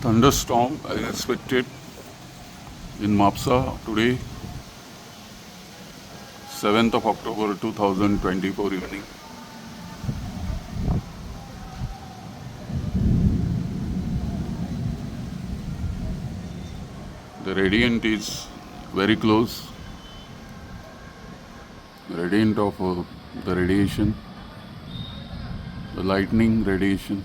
Thunderstorm is expected in Mapusa today, 7th of October 2024 evening. The radiant is very close, radiant of the radiation, the lightning radiation.